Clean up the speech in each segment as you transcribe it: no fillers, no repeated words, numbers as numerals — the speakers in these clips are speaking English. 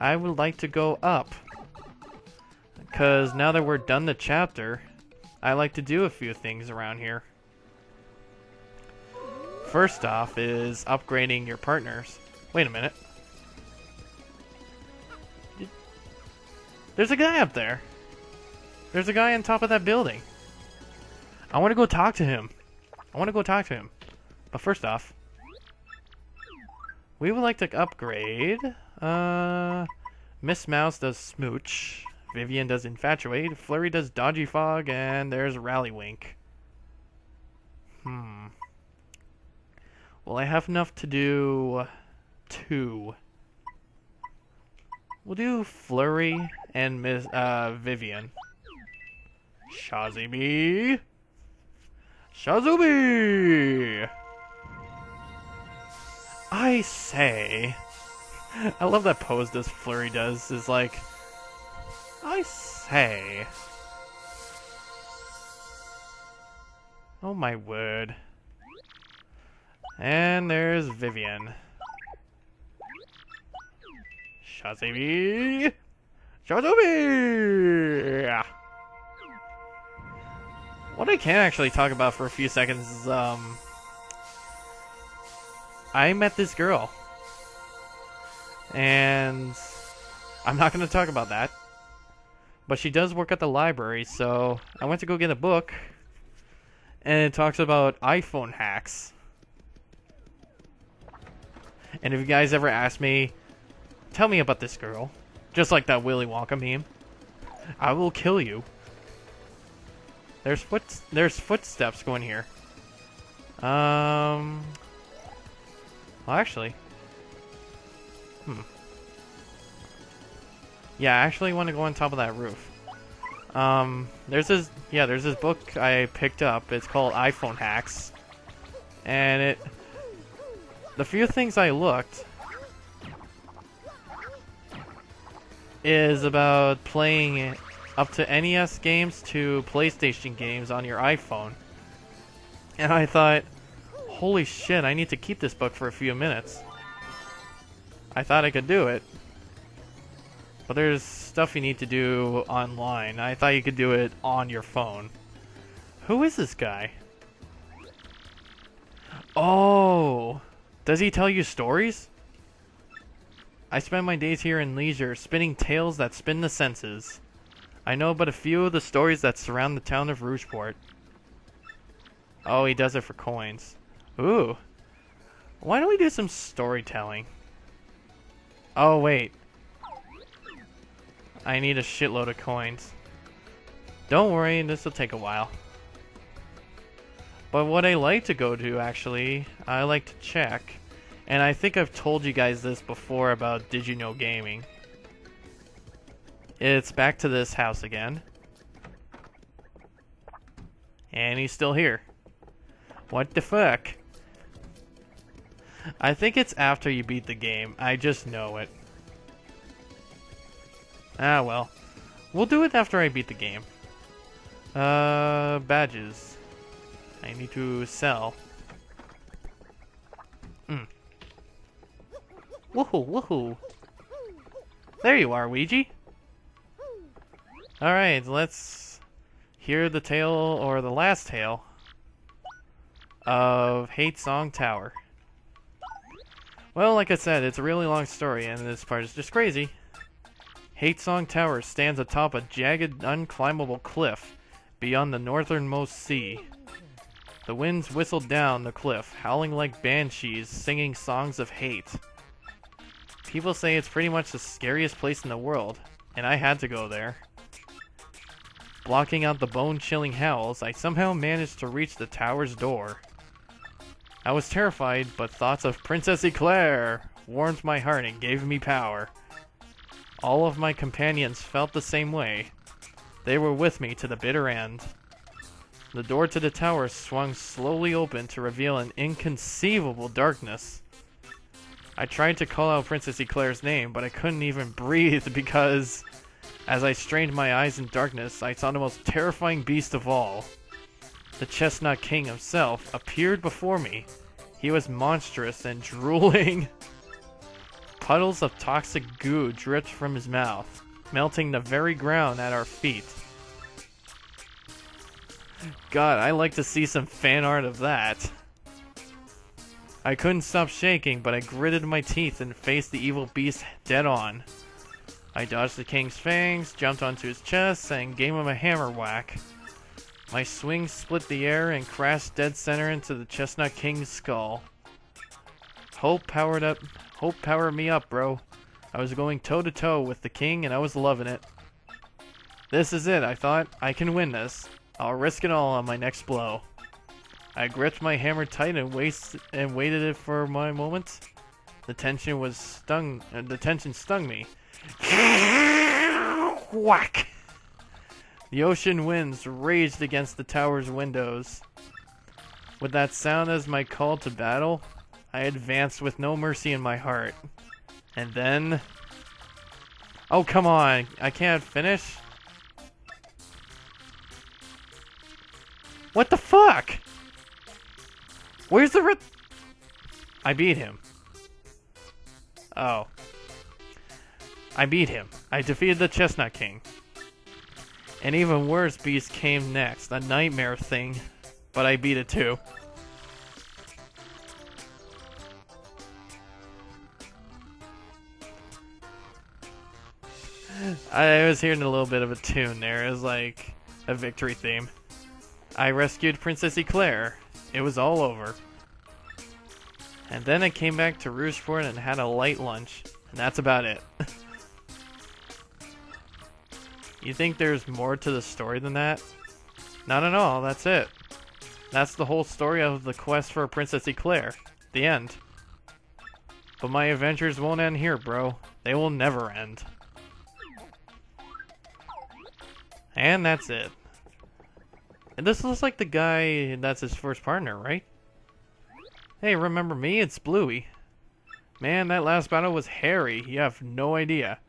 I would like to go up. Because now that we're done the chapter, I like to do a few things around here. First off is upgrading your partners. Wait a minute. There's a guy up there. There's a guy on top of that building. I want to go talk to him. But first off, we would like to upgrade. Miss Mouse does Smooch. Vivian does Infatuate. Flurry does Dodgy Fog. And there's Rallywink. Well, I have enough to do 2. We'll do Flurry and Miss Vivian. Shazubi! Shazubi! I say... I love that pose this Flurry does. Is like... I say... Oh my word. And there's Vivian. Shazubi! Shazubi! What I can actually talk about for a few seconds is, I met this girl. And I'm not going to talk about that. But she does work at the library, so I went to go get a book. And it talks about iPhone hacks. And if you guys ever ask me, tell me about this girl, just like that Willy Wonka meme, I will kill you. There's footsteps going here. Well, actually, yeah, I actually want to go on top of that roof. There's this book I picked up. It's called iPhone Hacks, and the few things I looked is about playing up to NES games to PlayStation games on your iPhone. And I thought, holy shit, I need to keep this book for a few minutes. I thought I could do it. But there's stuff you need to do online. I thought you could do it on your phone. Who is this guy? Oh! Does he tell you stories? I spend my days here in leisure, spinning tales that spin the senses. I know but a few of the stories that surround the town of Rougeport. Oh, he does it for coins. Ooh. Why don't we do some storytelling? Oh, wait. I need a shitload of coins. Don't worry, this will take a while. But what I like to go to, actually, I like to check. And I think I've told you guys this before about Did You Know Gaming. It's back to this house again. And he's still here. What the fuck? I think it's after you beat the game. I just know it. Ah, well. We'll do it after I beat the game. Badges. I need to sell. Woohoo, woohoo. There you are, Ouija. Alright, let's hear the tale, or the last tale, of Hate Song Tower. Well, like I said, it's a really long story, and this part is just crazy. Hate Song Tower stands atop a jagged, unclimbable cliff beyond the northernmost sea. The winds whistled down the cliff, howling like banshees, singing songs of hate. People say it's pretty much the scariest place in the world, and I had to go there. Blocking out the bone-chilling howls, I somehow managed to reach the tower's door. I was terrified, but thoughts of Princess Eclair warmed my heart and gave me power. All of my companions felt the same way. They were with me to the bitter end. The door to the tower swung slowly open to reveal an inconceivable darkness. I tried to call out Princess Eclair's name, but I couldn't even breathe because, as I strained my eyes in darkness, I saw the most terrifying beast of all. The Chestnut King himself appeared before me. He was monstrous and drooling. Puddles of toxic goo dripped from his mouth, melting the very ground at our feet. God, I like to see some fan art of that. I couldn't stop shaking, but I gritted my teeth and faced the evil beast dead on. I dodged the king's fangs, jumped onto his chest, and gave him a hammer whack. My swing split the air and crashed dead center into the Chestnut King's skull. Hope powered me up, bro. I was going toe-to-toe with the king and I was loving it. This is it, I thought. I can win this. I'll risk it all on my next blow. I gripped my hammer tight and waited it for my moment. The tension stung me. Whack! The ocean winds raged against the tower's windows. With that sound as my call to battle, I advanced with no mercy in my heart. And then... Oh, come on! I can't finish? What the fuck? Where's the I beat him. Oh. I beat him. I defeated the Chestnut King. An even worse beast came next, a nightmare thing, but I beat it too. I was hearing a little bit of a tune there. It was like a victory theme. I rescued Princess Eclair. It was all over. And then I came back to Rougeport and had a light lunch. And that's about it. You think there's more to the story than that? Not at all, that's it. That's the whole story of the quest for Princess Eclair. The end. But my adventures won't end here, bro. They will never end. And that's it. And this looks like the guy that's his first partner, right? Hey, remember me? It's Bluey. Man, that last battle was hairy. You have no idea.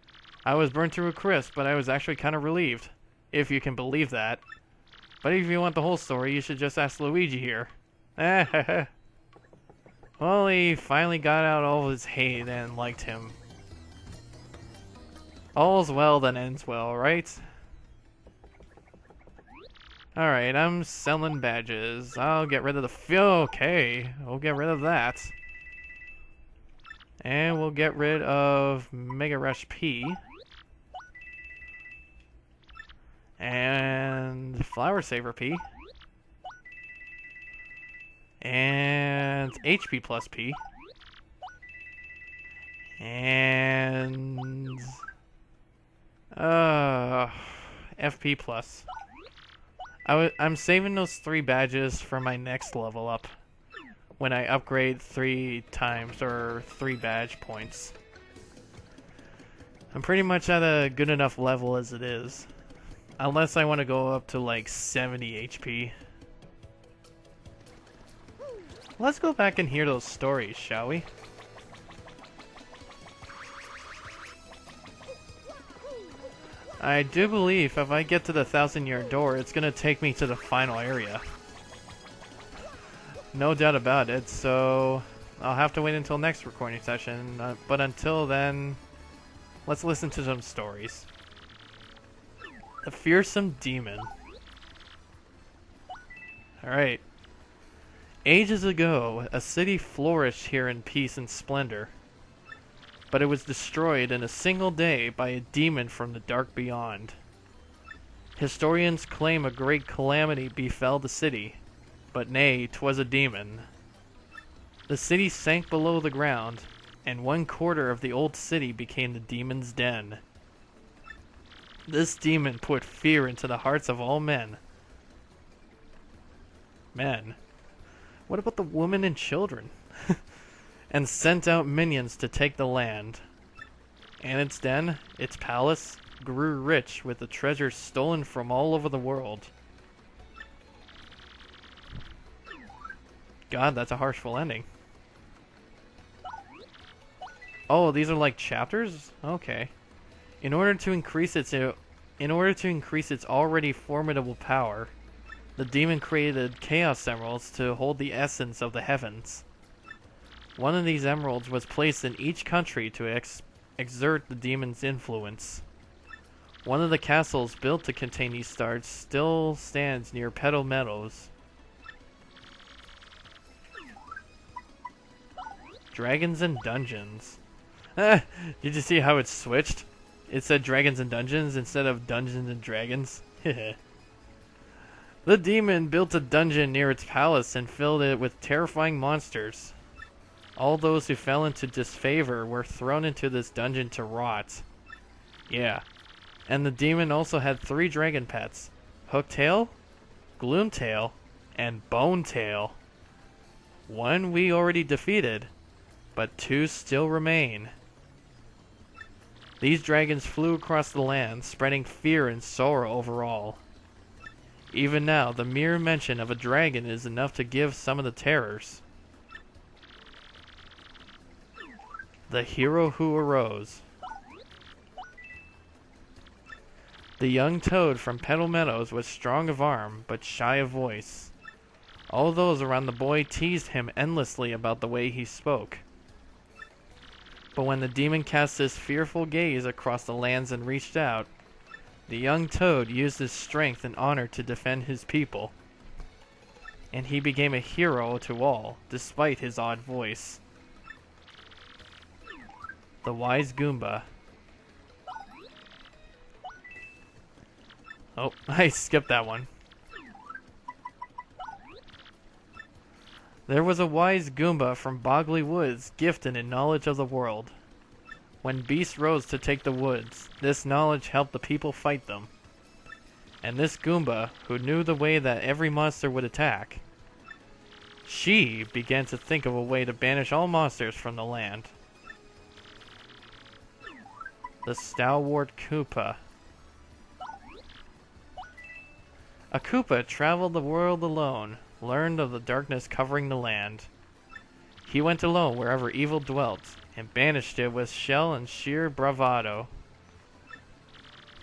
I was burnt to a crisp, but I was actually kind of relieved. If you can believe that. But if you want the whole story, you should just ask Luigi here. Well, he finally got out all of his hate and liked him. All's well that ends well, right? Alright, I'm selling badges. I'll get rid of the okay, we'll get rid of that. And we'll get rid of Mega Rush P. And Flower Saver P. And HP plus P. And FP plus. I'm saving those 3 badges for my next level up. When I upgrade 3 times or 3 badge points. I'm pretty much at a good enough level as it is. Unless I want to go up to like 70 HP. Let's go back and hear those stories, shall we? I do believe if I get to the 1,000-year door, it's gonna take me to the final area. No doubt about it, so I'll have to wait until next recording session. But until then, let's listen to some stories. A fearsome demon. Alright. Ages ago, a city flourished here in peace and splendor. But it was destroyed in a single day by a demon from the dark beyond. Historians claim a great calamity befell the city, but nay, 'twas a demon. The city sank below the ground, and 1/4 of the old city became the demon's den. This demon put fear into the hearts of all men. Men? What about the women and children? And sent out minions to take the land. And its den, its palace, grew rich with the treasures stolen from all over the world. God, that's a harshful ending. Oh, these are like chapters? Okay. In order to increase its already formidable power, the demon created Chaos Emeralds to hold the essence of the heavens. One of these emeralds was placed in each country to exert the demon's influence. One of the castles built to contain these stars still stands near Petal Meadows. Dragons and Dungeons. Did you see how it switched? It said Dragons and Dungeons instead of Dungeons and Dragons. The demon built a dungeon near its palace and filled it with terrifying monsters. All those who fell into disfavor were thrown into this dungeon to rot. Yeah. And the demon also had 3 dragon pets. Hooktail, Gloomtail, and Bonetail. One we already defeated, but 2 still remain. These dragons flew across the land, spreading fear and sorrow over all. Even now, the mere mention of a dragon is enough to give some of the terrors. The hero who arose. The young toad from Petal Meadows was strong of arm, but shy of voice. All those around the boy teased him endlessly about the way he spoke. But when the demon cast his fearful gaze across the lands and reached out, the young toad used his strength and honor to defend his people. And he became a hero to all, despite his odd voice. The Wise Goomba. Oh, I skipped that one. There was a wise Goomba from Bogley Woods, gifted in knowledge of the world. When beasts rose to take the woods, this knowledge helped the people fight them. And this Goomba, who knew the way that every monster would attack, she began to think of a way to banish all monsters from the land. The Stalwart Koopa. A Koopa traveled the world alone, learned of the darkness covering the land. He went alone wherever evil dwelt, and banished it with shell and sheer bravado.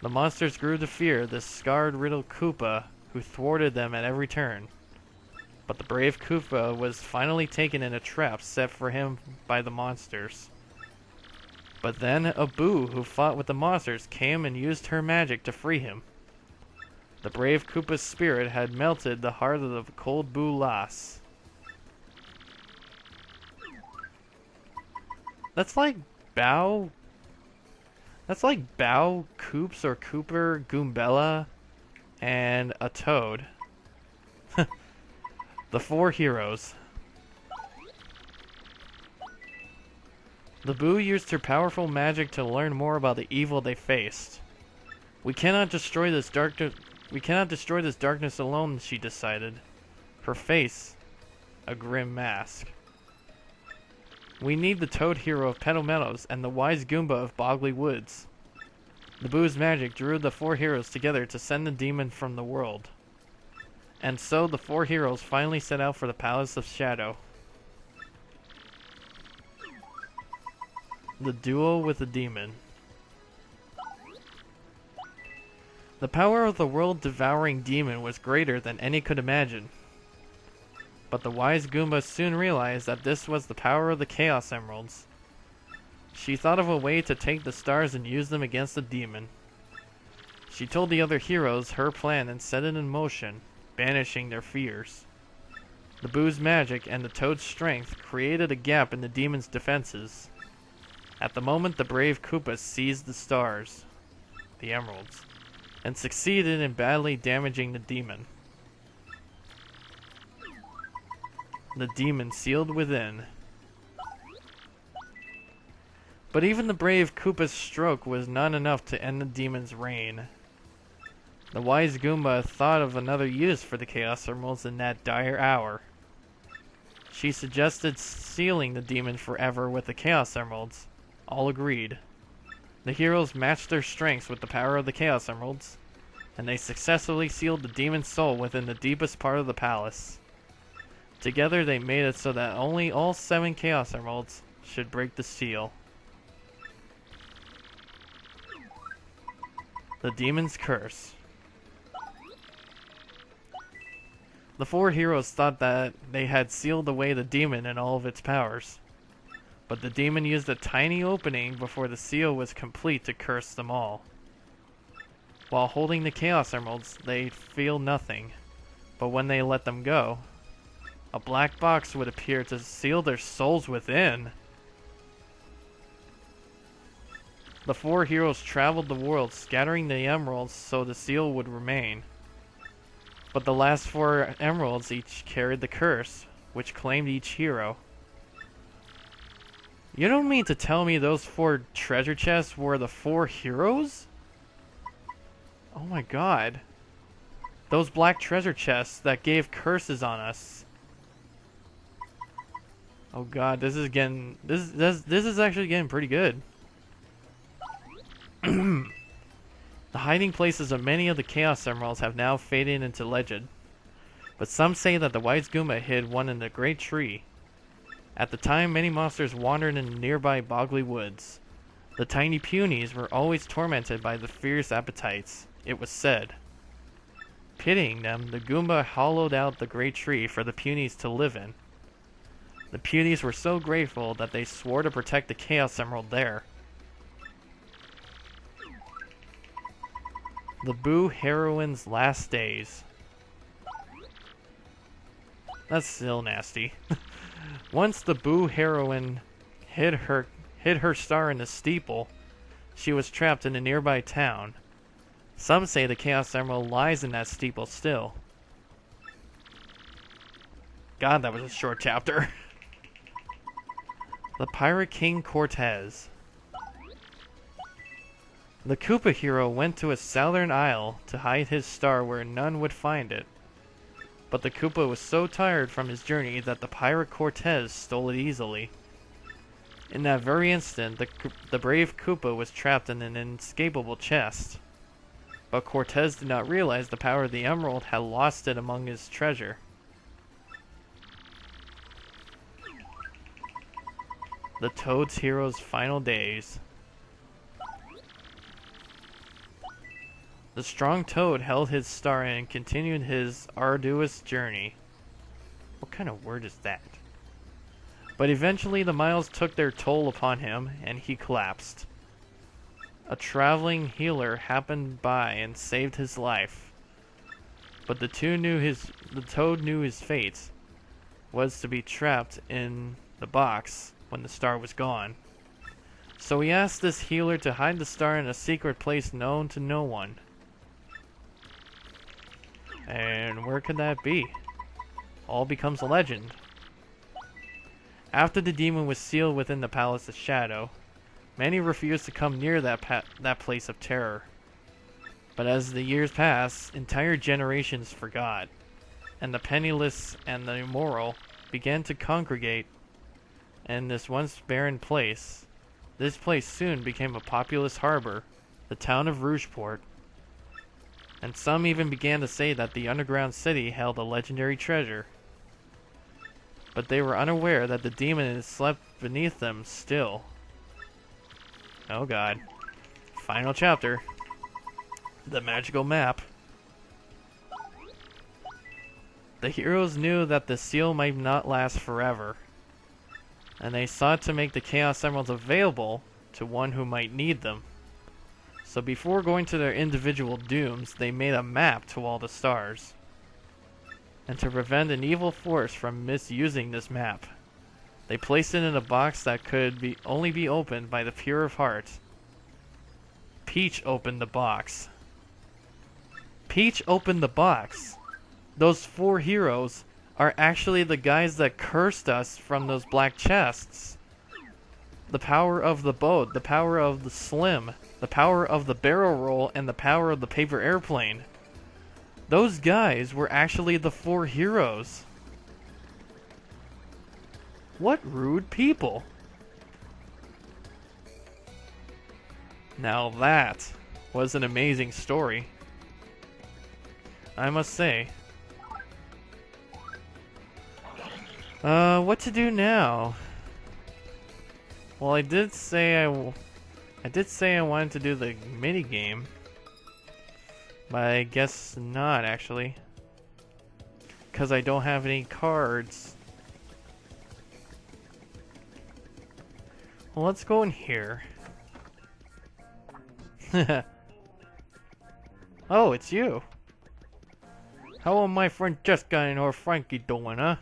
The monsters grew to fear this scarred riddled Koopa, who thwarted them at every turn. But the brave Koopa was finally taken in a trap set for him by the monsters. But then a Boo who fought with the monsters came and used her magic to free him. The brave Koopa's spirit had melted the heart of the cold Boo lass. That's like Bow, Koops or Cooper, Goombella, and a Toad. The 4 heroes. The Boo used her powerful magic to learn more about the evil they faced. We cannot destroy this darkness alone, she decided. Her face, a grim mask. We need the Toad hero of Petal Meadows and the wise Goomba of Bogley Woods. The Boo's magic drew the 4 heroes together to send the demon from the world. And so the 4 heroes finally set out for the Palace of Shadow. The duel with the demon. The power of the world-devouring demon was greater than any could imagine. But the wise Goomba soon realized that this was the power of the Chaos Emeralds. She thought of a way to take the stars and use them against the demon. She told the other heroes her plan and set it in motion, banishing their fears. The Boo's magic and the Toad's strength created a gap in the demon's defenses. At the moment, the brave Koopa seized the stars, the emeralds, and succeeded in badly damaging the demon. The demon sealed within. But even the brave Koopa's stroke was not enough to end the demon's reign. The wise Goomba thought of another use for the Chaos Emeralds in that dire hour. She suggested sealing the demon forever with the Chaos Emeralds. All agreed. The heroes matched their strengths with the power of the Chaos Emeralds, and they successfully sealed the demon's soul within the deepest part of the palace. Together they made it so that only all 7 Chaos Emeralds should break the seal. The Demon's Curse. The 4 heroes thought that they had sealed away the demon and all of its powers. But the demon used a tiny opening before the seal was complete to curse them all. While holding the Chaos Emeralds, they feel nothing. But when they let them go, a black box would appear to seal their souls within. The four heroes traveled the world, scattering the emeralds so the seal would remain. But the last four emeralds each carried the curse, which claimed each hero. You don't mean to tell me those four treasure chests were the four heroes? Oh my god. Those black treasure chests that gave curses on us. Oh god, this is actually getting pretty good. The hiding places of many of the Chaos Emeralds have now faded into legend, but some say that the Wise Goomba hid one in the great tree. At the time, many monsters wandered in the nearby boggly woods. The tiny punies were always tormented by the fierce appetites, it was said. Pitying them, the Goomba hollowed out the great tree for the punies to live in. The punies were so grateful that they swore to protect the Chaos Emerald there. The Boo Heroine's Last Days. That's still nasty. Once the Boo Heroine hid her star in the steeple, she was trapped in a nearby town. Some say the Chaos Emerald lies in that steeple still. God, that was a short chapter. The Pirate King Cortez. The Koopa hero went to a southern isle to hide his star where none would find it. But the Koopa was so tired from his journey that the pirate Cortez stole it easily. In that very instant, the brave Koopa was trapped in an inescapable chest. But Cortez did not realize the power of the emerald had lost it among his treasure. The Toad's Hero's Final Days. The strong Toad held his star and continued his arduous journey. What kind of word is that? But eventually the miles took their toll upon him, and he collapsed. A traveling healer happened by and saved his life. But the Toad knew his fate was to be trapped in the box when the star was gone. So he asked this healer to hide the star in a secret place known to no one. And where could that be? All becomes a legend. After the demon was sealed within the Palace of Shadow, many refused to come near that place of terror. But as the years passed, entire generations forgot, and the penniless and the immoral began to congregate in this once barren place. This place soon became a populous harbor, the town of Rougeport. And some even began to say that the underground city held a legendary treasure. But they were unaware that the demon slept beneath them still. Oh god. Final chapter. The magical map. The heroes knew that the seal might not last forever, and they sought to make the Chaos Emeralds available to one who might need them. So before going to their individual dooms, they made a map to all the stars. And to prevent an evil force from misusing this map, they placed it in a box that could only be opened by the pure of heart. Peach opened the box. Peach opened the box. Those four heroes are actually the guys that cursed us from those black chests. The power of the boat, the power of the slim, the power of the barrel roll, and the power of the paper airplane. Those guys were actually the four heroes. What rude people. Now that was an amazing story, I must say. What to do now? Well, I did say I wanted to do the mini game, but I guess not actually, because I don't have any cards. Well, let's go in here. Oh, it's you. How are my friend Jessica and her Frankie doing, huh?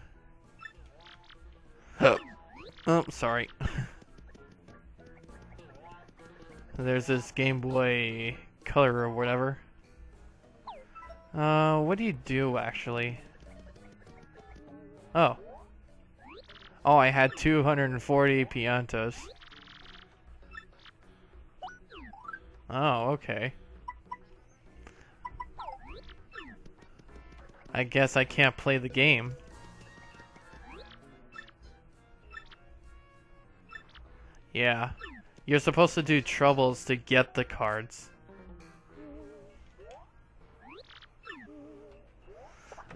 Oh, sorry. There's this Game Boy Color or whatever. What do you do, actually? Oh. Oh, I had 240 piantos. Oh, okay. I guess I can't play the game. Yeah. You're supposed to do troubles to get the cards.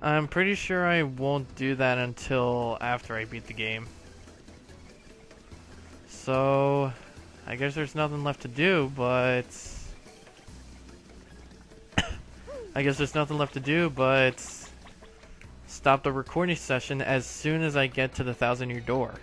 I'm pretty sure I won't do that until after I beat the game. So, I guess there's nothing left to do, but... I guess there's nothing left to do, but... stop the recording session as soon as I get to the 1,000-year door.